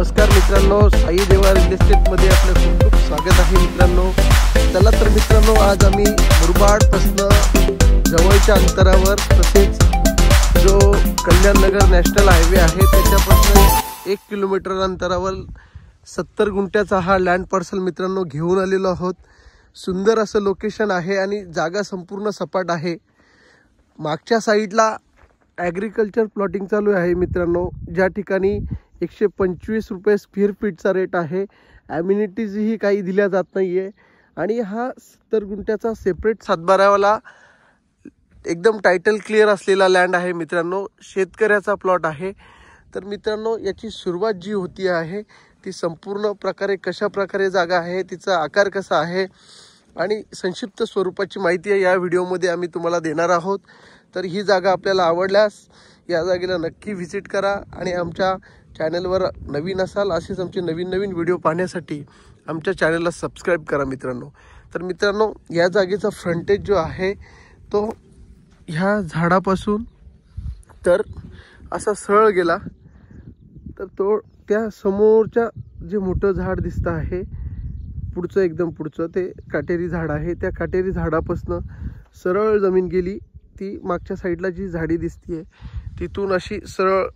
नमस्कार मित्रांनो, साई देवा रिअल एस्टेटमध्ये आपलं खूप खूप स्वागत आहे मित्रांनो। चला तर मित्रांनो, आज आम्ही मुरबाडपासून जवळच्या अंतरावर तसेच जो कल्याणनगर नॅशनल हायवे आहे त्याच्यापासून 1 किलोमीटर अंतरावर 70 गुंठ्याचा हा लँड पार्सल मित्रांनो घेऊन आलेलो आहोत। सुंदर असं लोकेशन आहे आणि जागा संपूर्ण सपाट आहे। मागच्या साईडला ॲग्रिकल्चर प्लॉटिंग चालू आहे मित्रांनो, ज्या ठिकाणी 125 रुपये स्क्वेअर फीटचा रेट आहे। ॲम्युनिटीजही काही दिल्या जात नाही आहे आणि हा 70 गुंठ्याचा सेपरेट सातबारावाला एकदम टायटल क्लिअर असलेला लँड आहे मित्रांनो। शेतकऱ्याचा प्लॉट आहे। तर मित्रांनो, याची सुरुवात जी होती आहे ती संपूर्ण प्रकारे कशा प्रकारे जागा आहे, तिचा आकार कसा आहे आणि संक्षिप्त स्वरूपाची माहिती या व्हिडिओमध्ये आम्ही तुम्हाला देणार आहोत। तर ही जागा आपल्याला आवडल्यास या जागेला नक्की व्हिजिट करा आणि आमच्या चॅनलवर नवीन असाल असेच आमचे नवीन व्हिडिओ पाहण्यासाठी आमच्या चॅनलला सबस्क्राईब करा मित्रांनो। तर मित्रांनो, या जागेचा फ्रंटेज जो आहे तो ह्या झाडापासून तर असा सरळ गेला तर तो त्या समोरच्या जे मोठं झाड दिसतं आहे पुढचं एकदम पुढचं ते काटेरी झाड आहे। त्या काटेरी झाडापासून सरळ जमीन गेली, ती मागच्या साईडला जी झाडी दिसतीये तिथून अशी सरळ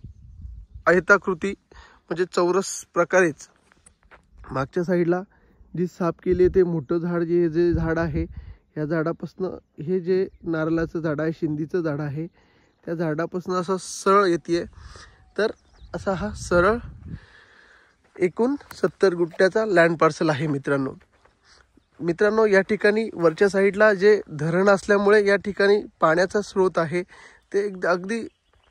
आयताकृती म्हणजे चौरस प्रकारेच मागच्या साईडला जी साफ केली ते मोठं झाड जे झाड आहे, या झाडापासून हे जे नारळाचं झाड आहे, शिंदीचं झाड आहे, त्या झाडापासून असं सरळ येते। तर असा हा सरळ एकूण 70 गुंठ्याचा लँड पार्सल आहे मित्रांनो। या ठिकाणी वरच्या साईडला जे धरण असल्यामुळे या ठिकाणी पाण्याचा स्रोत आहे ते अगदी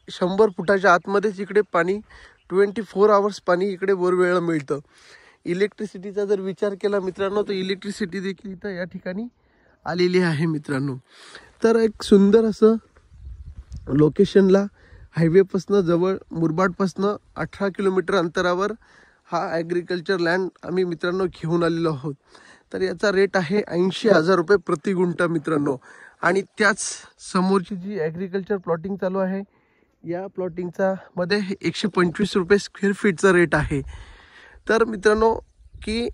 100 फुटाच्या आतमध्येच इकडे पाणी 24 आवर्स पाणी इकडे वेळेला मिळतं। इलेक्ट्रिसिटीचा जर विचार केला मित्रांनो तर इलेक्ट्रिसिटी देखील इथं या ठिकाणी आलेली आहे मित्रांनो। तर एक सुंदर असं लोकेशनला हायवेपासून जवळ मुरबाडपासून 18 किलोमीटर अंतरावर हा ॲग्रिकल्चर लँड आम्ही मित्रांनो घेऊन आलेलो आहोत। तर याचा रेट आहे 80,000 रुपये प्रति गुंठा मित्रांनो। आणि त्याच समोरची जी ॲग्रिकल्चर प्लॉटिंग चालू आहे या प्लॉटिंगचा मध्ये 125 रुपये स्क्वेअर फीटचा रेट आहे। तर मित्रांनो की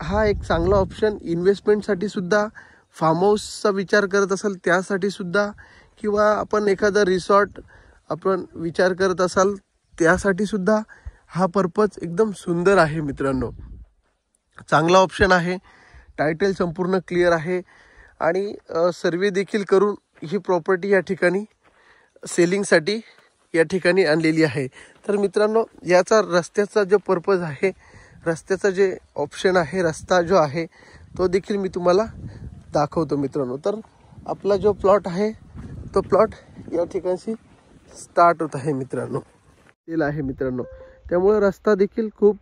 हा एक चांगला ऑप्शन इन्व्हेस्टमेंटसाठी सुद्धा, फार्म हाऊसचा विचार करत असाल त्यासाठी सुद्धा, किंवा आपण एखादा रिसॉर्ट आपण विचार करत असाल त्यासाठी सुद्धा हा पर्पज एकदम सुंदर आहे मित्रांनो। चांगला ऑप्शन आहे। टायटल संपूर्ण क्लिअर आहे आणि सर्वे देखील करून ही प्रॉपर्टी या ठिकाणी सेलिंगसाठी या ठिकाणी आणलेली आहे। तर मित्रांनो, याचा रस्त्याचा जो पर्पज आहे, रस्त्याचा जे ऑप्शन आहे, रस्ता जो आहे तो देखील मी तुम्हाला दाखवतो मित्रांनो। तर आपला जो प्लॉट आहे तो प्लॉट या ठिकाणी स्टार्ट होत आहे मित्रांनो, केला आहे मित्रांनो। त्यामुळे रस्ता देखील खूप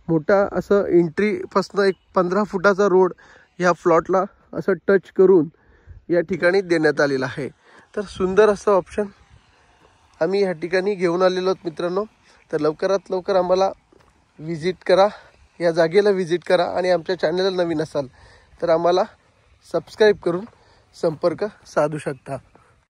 मोठा असं एंट्रीपासून एक 15 फुटाचा रोड या प्लॉटला असं टच करून या ठिकाणी देण्यात आलेला आहे। तर सुंदर असं ऑप्शन आम्ही या ठिकाणी घेऊन आलेलो आहोत मित्रांनो। तर लवकरात लवकर आम्हाला व्हिजिट करा, या जागेला व्हिजिट करा आणि आमच्या चॅनलला नवीन असाल तर आम्हाला सबस्क्राईब करून संपर्क साधू शकता।